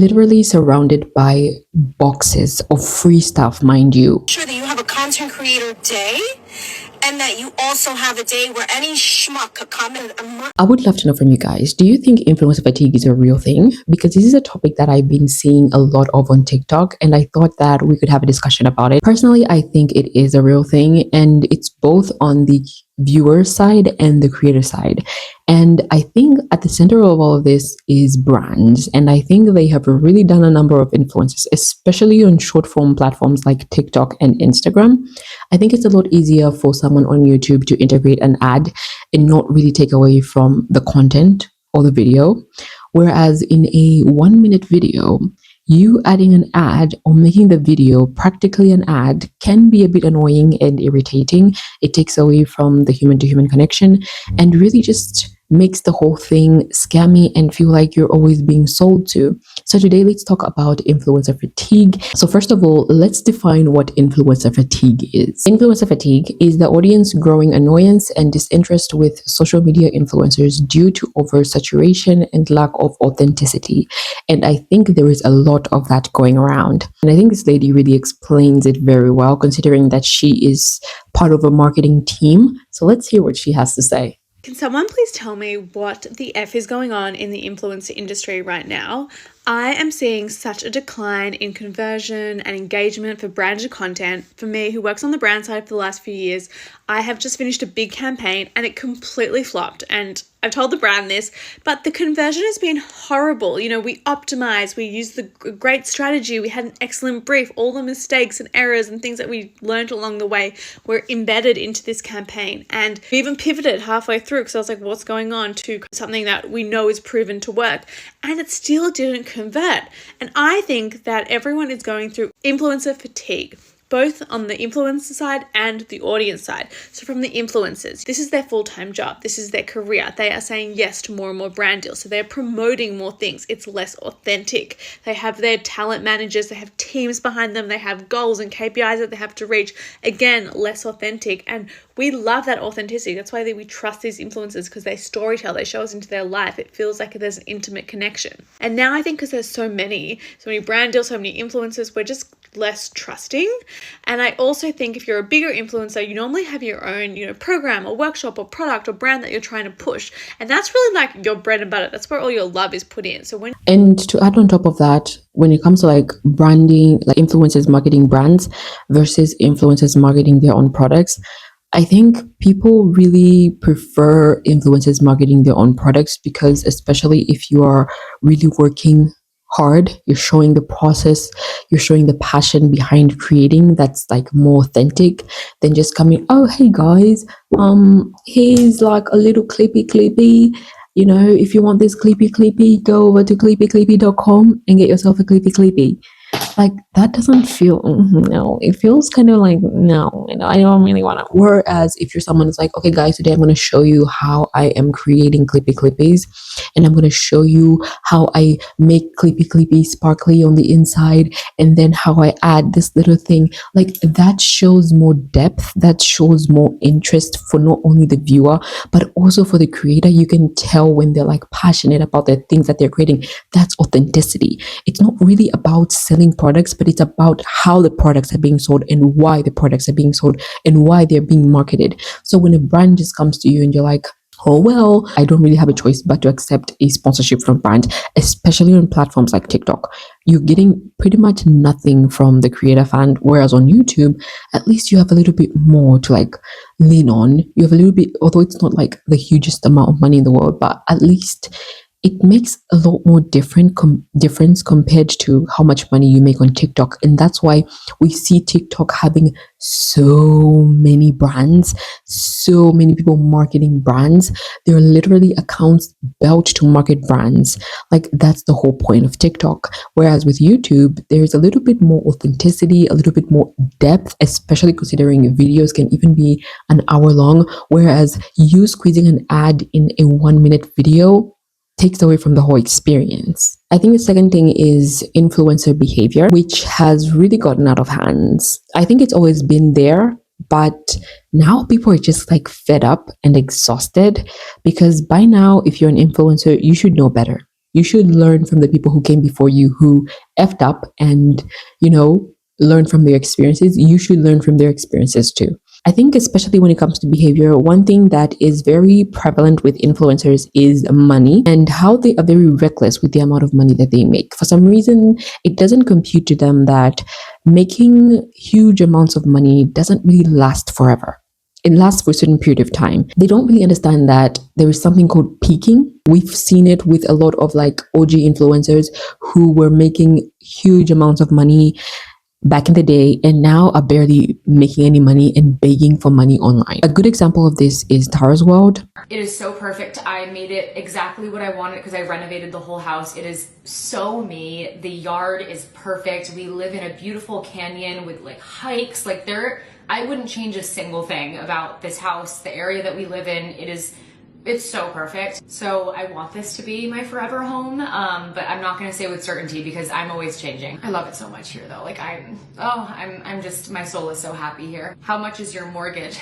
literally surrounded by boxes of free stuff, mind you. Sure that you have a content creator day and that you also have a day where any schmuck could come in a month. I would love to know from you guys, do you think influencer fatigue is a real thing? Because this is a topic that I've been seeing a lot of on TikTok, and I thought that we could have a discussion about it. Personally, I think it is a real thing, and it's both on the viewer side and the creator side. And I think at the center of all of this is brands. And I think they have really done a number of influences, especially on short form platforms like TikTok and Instagram. I think it's a lot easier for someone on YouTube to integrate an ad and not really take away from the content or the video. Whereas in a 1 minute video, you adding an ad or making the video practically an ad can be a bit annoying and irritating. It takes away from the human to human connection and really just makes the whole thing scammy and feel like you're always being sold to. So today let's talk about influencer fatigue. So first of all, let's define what influencer fatigue is. Influencer fatigue is the audience growing annoyance and disinterest with social media influencers due to oversaturation and lack of authenticity. And I think there is a lot of that going around. And I think this lady really explains it very well, considering that she is part of a marketing team. So let's hear what she has to say. Can someone please tell me what the F is going on in the influencer industry right now? I am seeing such a decline in conversion and engagement for branded content. For me, who works on the brand side for the last few years, I have just finished a big campaign and it completely flopped. And I've told the brand this, but the conversion has been horrible. You know, we optimized, we used the great strategy, we had an excellent brief, all the mistakes and errors and things that we learned along the way were embedded into this campaign. And we even pivoted halfway through because I was like, what's going on, to something that we know is proven to work. And it still didn't convert. And I think that everyone is going through influencer fatigue, both on the influencer side and the audience side. So from the influencers, this is their full-time job. This is their career. They are saying yes to more and more brand deals. So they're promoting more things. It's less authentic. They have their talent managers. They have teams behind them. They have goals and KPIs that they have to reach. Again, less authentic. And we love that authenticity. That's why we trust these influencers, because they storytell. They show us into their life. It feels like there's an intimate connection. And now I think because there's so many brand deals, so many influencers, we're just less trusting. And I also think if you're a bigger influencer, you normally have your own, program or workshop or product or brand that you're trying to push. And that's really like your bread and butter. That's where all your love is put in. And to add on top of that, when it comes to like branding, like influencers marketing brands versus influencers marketing their own products, I think people really prefer influencers marketing their own products because, especially if you are really working hard, you're showing the process, you're showing the passion behind creating, that's like more authentic than just coming, oh hey guys, here's like a little clippy, if you want this clippy, go over to clippy.com and get yourself a clippy. Like that doesn't feel, no, it feels kind of like, no, I don't really want to. Whereas if you're someone who's like, okay guys, today I'm going to show you how I am creating clippies, and I'm going to show you how I make clippy sparkly on the inside, and then how I add this little thing, like that shows more depth, that shows more interest for not only the viewer but also for the creator. You can tell when they're like passionate about the things that they're creating. That's authenticity. It's not really about selling products, but it's about how the products are being sold and why the products are being sold and why they're being marketed. So when a brand just comes to you and you're like, oh well, I don't really have a choice but to accept a sponsorship from brand, especially on platforms like TikTok, you're getting pretty much nothing from the creator fan. Whereas on YouTube, at least you have a little bit more to like lean on. You have a little bit, although it's not like the hugest amount of money in the world, but at least it makes a lot more difference compared to how much money you make on TikTok. And that's why we see TikTok having so many brands, so many people marketing brands. There are literally accounts built to market brands. Like that's the whole point of TikTok. Whereas with YouTube, there's a little bit more authenticity, a little bit more depth, especially considering videos can even be an hour long. Whereas you squeezing an ad in a 1 minute video takes away from the whole experience. I think the second thing is influencer behavior, which has really gotten out of hands. I think it's always been there, but now people are just like fed up and exhausted, because by now, if you're an influencer, you should know better. You should learn from the people who came before you who effed up and, learn from their experiences. You should learn from their experiences too. I think, especially when it comes to behavior, one thing that is very prevalent with influencers is money and how they are very reckless with the amount of money that they make. For some reason, it doesn't compute to them that making huge amounts of money doesn't really last forever. It lasts for a certain period of time. They don't really understand that there is something called peaking. We've seen it with a lot of like OG influencers who were making huge amounts of money back in the day and now are barely making any money and begging for money online. A good example of this is Tara's World. It is so perfect. I made it exactly what I wanted because I renovated the whole house. It is so me. The yard is perfect. We live in a beautiful canyon with like hikes. Like I wouldn't change a single thing about this house, the area that we live in. It's so perfect. So I want this to be my forever home, but I'm not gonna say with certainty because I'm always changing. I love it so much here though. Like I'm just, my soul is so happy here. How much is your mortgage?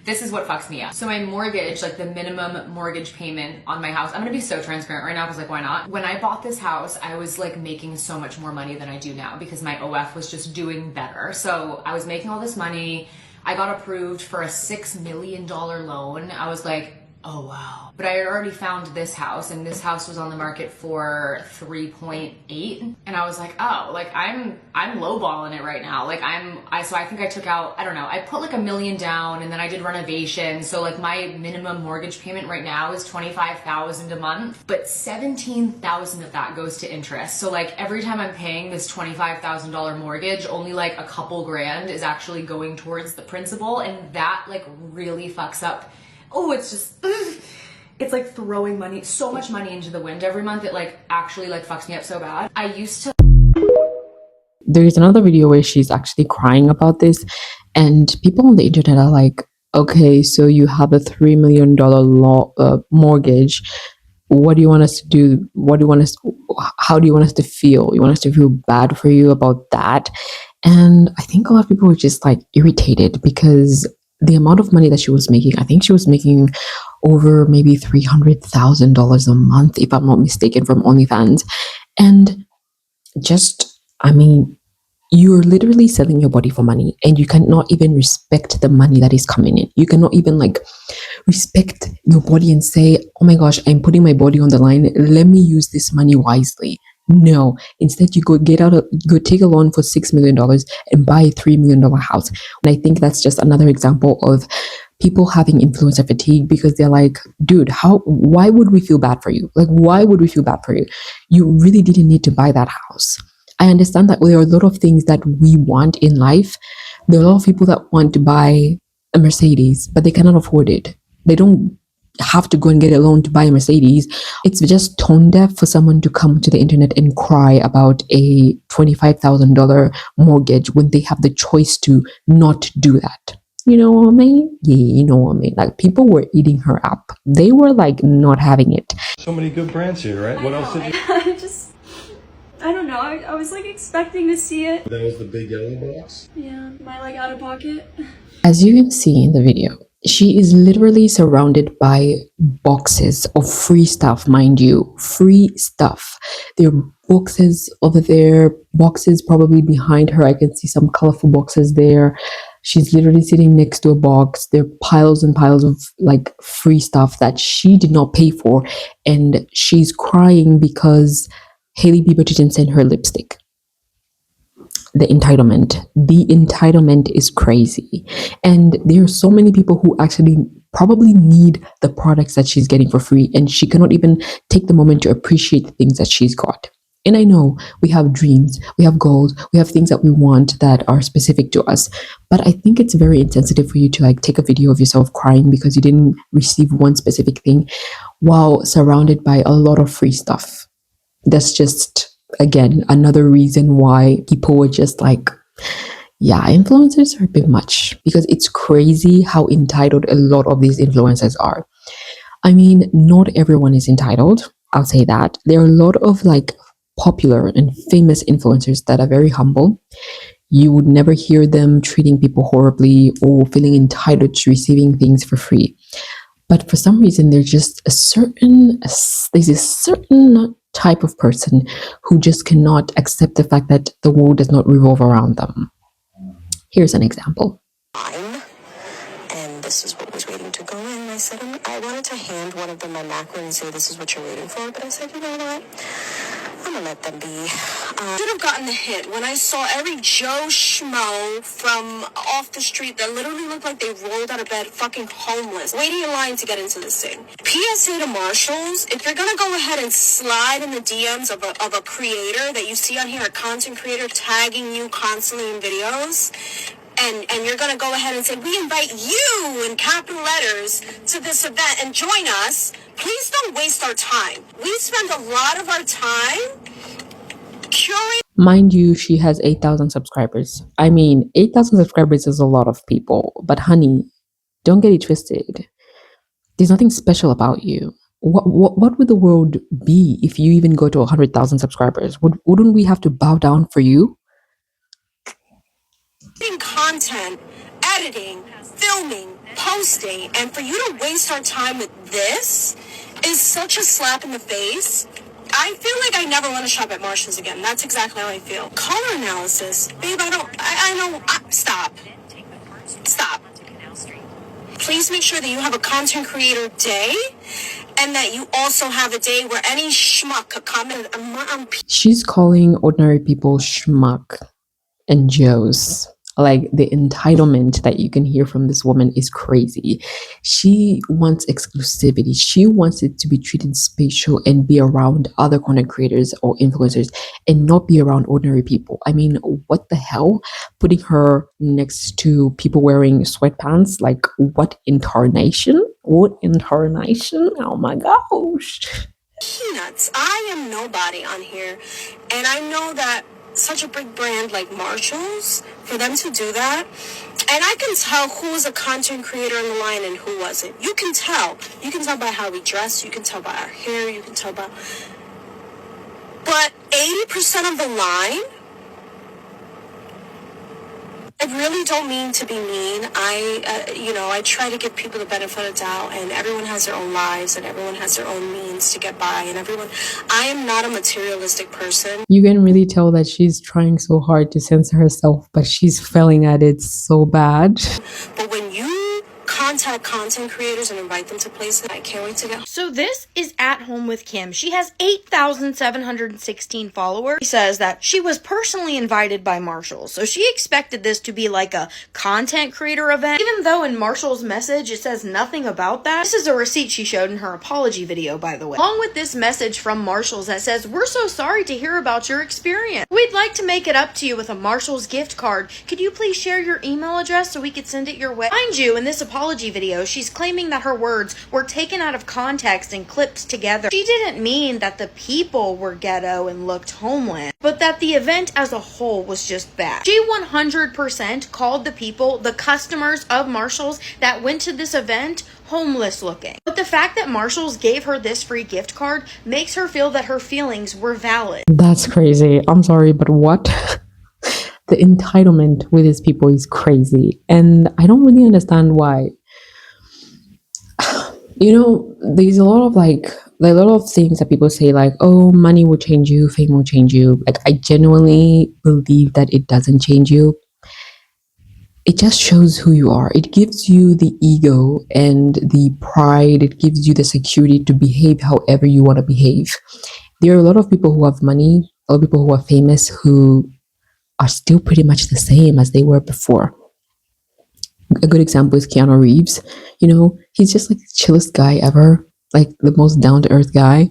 This is what fucks me up. So my mortgage, like the minimum mortgage payment on my house, I'm gonna be so transparent right now because like why not? When I bought this house, I was like making so much more money than I do now because my OF was just doing better. So I was making all this money. I got approved for a $6 million loan. I was like, oh wow. But I had already found this house and this house was on the market for 3.8. And I was like, oh, like I'm lowballing it right now. Like so I think I took out, I don't know, I put like $1 million down and then I did renovation. So like my minimum mortgage payment right now is $25,000 a month, but $17,000 of that goes to interest. So like every time I'm paying this $25,000 mortgage, only like a couple grand is actually going towards the principal. And that like really fucks up. Oh, it's just, it's like throwing money, so much money into the wind every month. It like actually like fucks me up so bad. I used to. There's another video where she's actually crying about this, and people on the internet are like, okay, so you have a $3 million mortgage. What do you want us to do? How do you want us to feel? You want us to feel bad for you about that? And I think a lot of people were just like irritated because the amount of money that she was making, I think she was making over maybe $300,000 a month, if I'm not mistaken, from OnlyFans. And just, I mean, you're literally selling your body for money and you cannot even respect the money that is coming in. You cannot even like respect your body and say, oh my gosh, I'm putting my body on the line. Let me use this money wisely. No, instead you go take a loan for $6 million and buy a $3 million house. And I think that's just another example of people having influencer fatigue because they're like, dude, why would we feel bad for you? Like, why would we feel bad for you? You really didn't need to buy that house. I understand that there are a lot of things that we want in life. There are a lot of people that want to buy a Mercedes, but they cannot afford it. They don't have to go and get a loan to buy a Mercedes. It's just tone deaf for someone to come to the internet and cry about a $25,000 mortgage when they have the choice to not do that. You know what I mean? Yeah, you know what I mean. Like, people were eating her up. They were like not having it. So many good brands here, right? What else did you? I don't know. I was like expecting to see it. That was the big yellow box? Yeah, my like out of pocket. As you can see in the video, she is literally surrounded by boxes of free stuff, mind you, free stuff. There are boxes over there, boxes probably behind her. I can see some colorful boxes there. She's literally sitting next to a box. There are piles and piles of like free stuff that she did not pay for. And she's crying because Hailey Bieber didn't send her lipstick. The entitlement is crazy. And there are so many people who actually probably need the products that she's getting for free, and she cannot even take the moment to appreciate the things that she's got. And I know we have dreams, we have goals, we have things that we want that are specific to us, but I think it's very insensitive for you to like take a video of yourself crying because you didn't receive one specific thing while surrounded by a lot of free stuff. That's just, again, another reason why people were just like, yeah, influencers are a bit much, because it's crazy how entitled a lot of these influencers are. I mean, not everyone is entitled, I'll say that. There are a lot of like popular and famous influencers that are very humble. You would never hear them treating people horribly or feeling entitled to receiving things for free. But for some reason, there's a certain type of person who just cannot accept the fact that the world does not revolve around them. Here's an example. Time, and this is what was waiting to go in. I said, I wanted to hand one of them my macro and say, this is what you're waiting for. But I said, you know what? I'm gonna let them be. Should have gotten the hit when I saw every Joe Schmo from off the street that literally looked like they rolled out of bed fucking homeless, waiting in line to get into this thing. PSA to Marshalls, if you're gonna go ahead and slide in the DMs of a creator that you see on here, a content creator tagging you constantly in videos, and you're going to go ahead and say, we invite you in capital letters to this event and join us, please don't waste our time. We spend a lot of our time curating. Mind you, she has 8,000 subscribers. I mean, 8,000 subscribers is a lot of people. But honey, don't get it twisted. There's nothing special about you. What would the world be if you even go to 100,000 subscribers? Wouldn't we have to bow down for you? Content, editing, filming, posting, and for you to waste our time with this is such a slap in the face. I feel like I never want to shop at Marshall's again. That's exactly how I feel. Color analysis. Babe, stop. Stop. Please make sure that you have a content creator day and that you also have a day where any schmuck could come in. She's calling ordinary people schmuck and Joes. Like, the entitlement that you can hear from this woman is crazy. She wants exclusivity. She wants it to be treated special and be around other content creators or influencers and not be around ordinary people. I mean, what the hell? Putting her next to people wearing sweatpants? Like, what incarnation? What incarnation? Oh my gosh. Peanuts. I am nobody on here. And I know that such a big brand like Marshalls, for them to do that, and I can tell who was a content creator in the line and who wasn't. You can tell. You can tell by how we dress. You can tell by our hair. You can tell by... But 80% of the line, I really don't mean to be mean. I try to give people the benefit of the doubt, and everyone has their own lives, and everyone has their own means to get by, and I am not a materialistic person. You can really tell that she's trying so hard to censor herself, but she's failing at it so bad. But when you contact content creators and invite them to places, I can't wait to get. So this is At Home with Kim. She has 8,716 followers. She says that she was personally invited by Marshall, so she expected this to be like a content creator event, even though in Marshall's message it says nothing about that. This is a receipt she showed in her apology video, by the way, along with this message from Marshall's that says, we're so sorry to hear about your experience. We'd like to make it up to you with a Marshall's gift card. Could you please share your email address so we could send it your way? Mind you, in this apology video, she's claiming that her words were taken out of context and clipped together. She didn't mean that the people were ghetto and looked homeless, but that the event as a whole was just bad. She 100% called the people, the customers of Marshall's that went to this event, homeless looking. But the fact that Marshall's gave her this free gift card makes her feel that her feelings were valid. That's crazy. I'm sorry, but what? The entitlement with these people is crazy. And I don't really understand why. There's a lot of things that people say, like, oh, money will change you, fame will change you. Like, I genuinely believe that it doesn't change you. It just shows who you are. It gives you the ego and the pride. It gives you the security to behave however you want to behave. There are a lot of people who have money, a lot of people who are famous, who are still pretty much the same as they were before. A good example is Keanu Reeves. He's just like the chillest guy ever, like the most down-to-earth guy.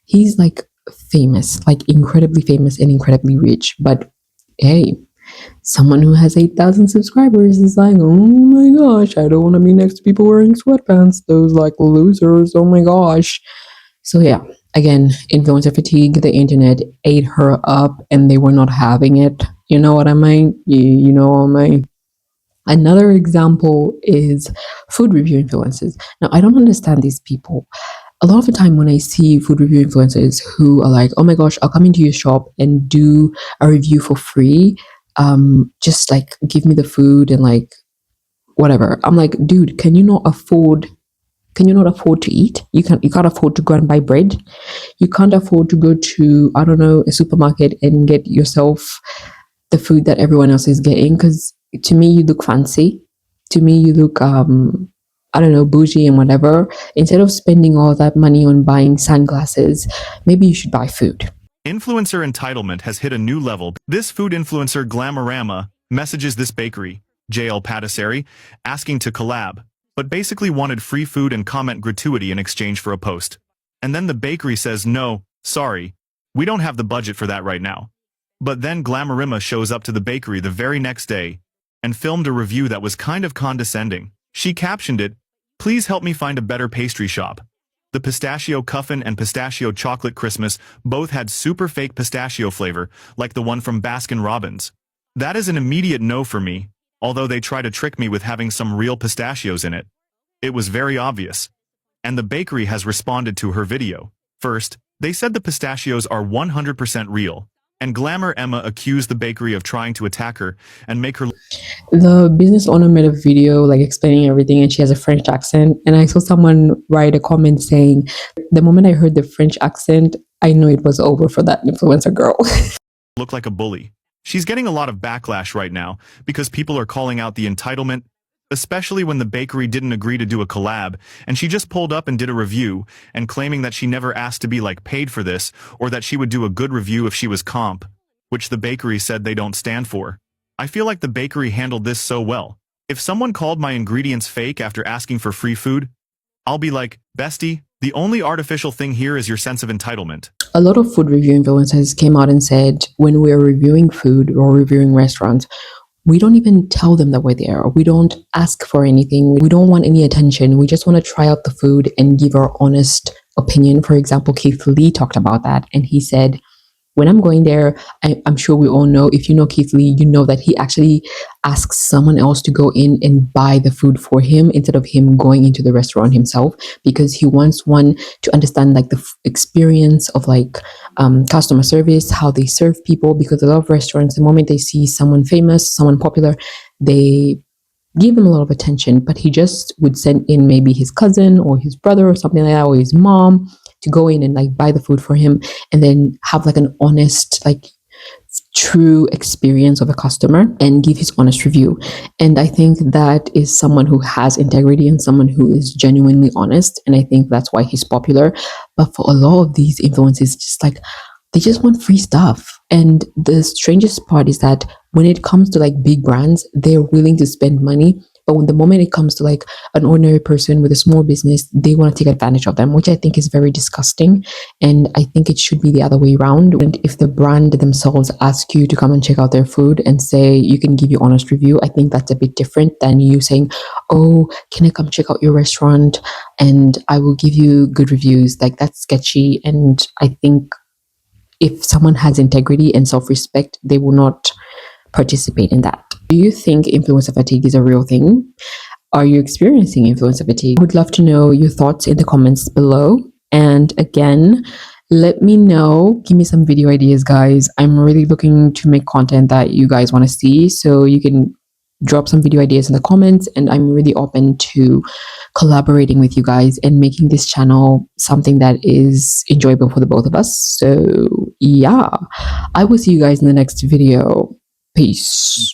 He's like famous, like incredibly famous and incredibly rich. But hey, someone who has 8,000 subscribers is like, oh my gosh, I don't want to be next to people wearing sweatpants. Those like losers. Oh my gosh. So yeah, again, influencer fatigue. The internet ate her up and they were not having it. You know what I mean? You know what I mean? Another example is food review influencers. Now, I don't understand these people. A lot of the time when I see food review influencers who are like, oh my gosh, I'll come into your shop and do a review for free. Just like give me the food and like whatever. I'm like, dude, can you not afford Can you not afford to eat? You can't afford to go and buy bread. You can't afford to go to, I don't know, a supermarket and get yourself the food that everyone else is getting. Because to me, you look fancy. To me, you look I don't know, bougie and whatever. Instead of spending all that money on buying sunglasses, maybe you should buy food. Influencer entitlement has hit a new level. This food influencer Glamorama messages this bakery, JL Patisserie, asking to collab, but basically wanted free food and comment gratuity in exchange for a post. And then the bakery says, no, sorry, we don't have the budget for that right now. But then Glamorama shows up to the bakery the very next day and filmed a review that was kind of condescending. She captioned it, "Please help me find a better pastry shop." The pistachio cuffin and pistachio chocolate Christmas both had super fake pistachio flavor, like the one from Baskin Robbins. That is an immediate no for me, although they try to trick me with having some real pistachios in it. It was very obvious. And the bakery has responded to her video. First, they said the pistachios are 100% real, and Glamour Emma accused the bakery of trying to attack her and make her. The business owner made a video like explaining everything, and she has a French accent. And I saw someone write a comment saying, the moment I heard the French accent, I knew it was over for that influencer girl. Look like a bully. She's getting a lot of backlash right now because people are calling out the entitlement, especially when the bakery didn't agree to do a collab, and she just pulled up and did a review, and claiming that she never asked to be like paid for this, or that she would do a good review if she was comp, which the bakery said they don't stand for. I feel like the bakery handled this so well. If someone called my ingredients fake after asking for free food, I'll be like, bestie, the only artificial thing here is your sense of entitlement. A lot of food review influencers came out and said, when we're reviewing food or reviewing restaurants, we don't even tell them that we're there. We don't ask for anything. We don't want any attention. We just want to try out the food and give our honest opinion. For example, Keith Lee talked about that, and he said, when I'm going there, I'm sure we all know, if you know Keith Lee, you know that he actually asks someone else to go in and buy the food for him instead of him going into the restaurant himself, because he wants one to understand like the experience of like customer service, how they serve people, because a lot of restaurants, the moment they see someone famous, someone popular, they give them a lot of attention. But he just would send in maybe his cousin or his brother or something like that, or his mom, to go in and like buy the food for him, and then have like an honest, like true experience of a customer and give his honest review. And I think that is someone who has integrity and someone who is genuinely honest. And I think that's why he's popular. But for a lot of these influencers, just like, they just want free stuff. And the strangest part is that when it comes to like big brands, they're willing to spend money. But when the moment it comes to like an ordinary person with a small business, they want to take advantage of them, which I think is very disgusting. And I think it should be the other way around. And if the brand themselves ask you to come and check out their food and say you can give your honest review, I think that's a bit different than you saying, oh, can I come check out your restaurant and I will give you good reviews. Like, that's sketchy. And I think if someone has integrity and self-respect, they will not participate in that. Do you think influencer fatigue is a real thing? Are you experiencing influencer fatigue? I would love to know your thoughts in the comments below. And again, let me know. Give me some video ideas, guys. I'm really looking to make content that you guys want to see. So you can drop some video ideas in the comments, and I'm really open to collaborating with you guys and making this channel something that is enjoyable for the both of us. So yeah, I will see you guys in the next video. Peace.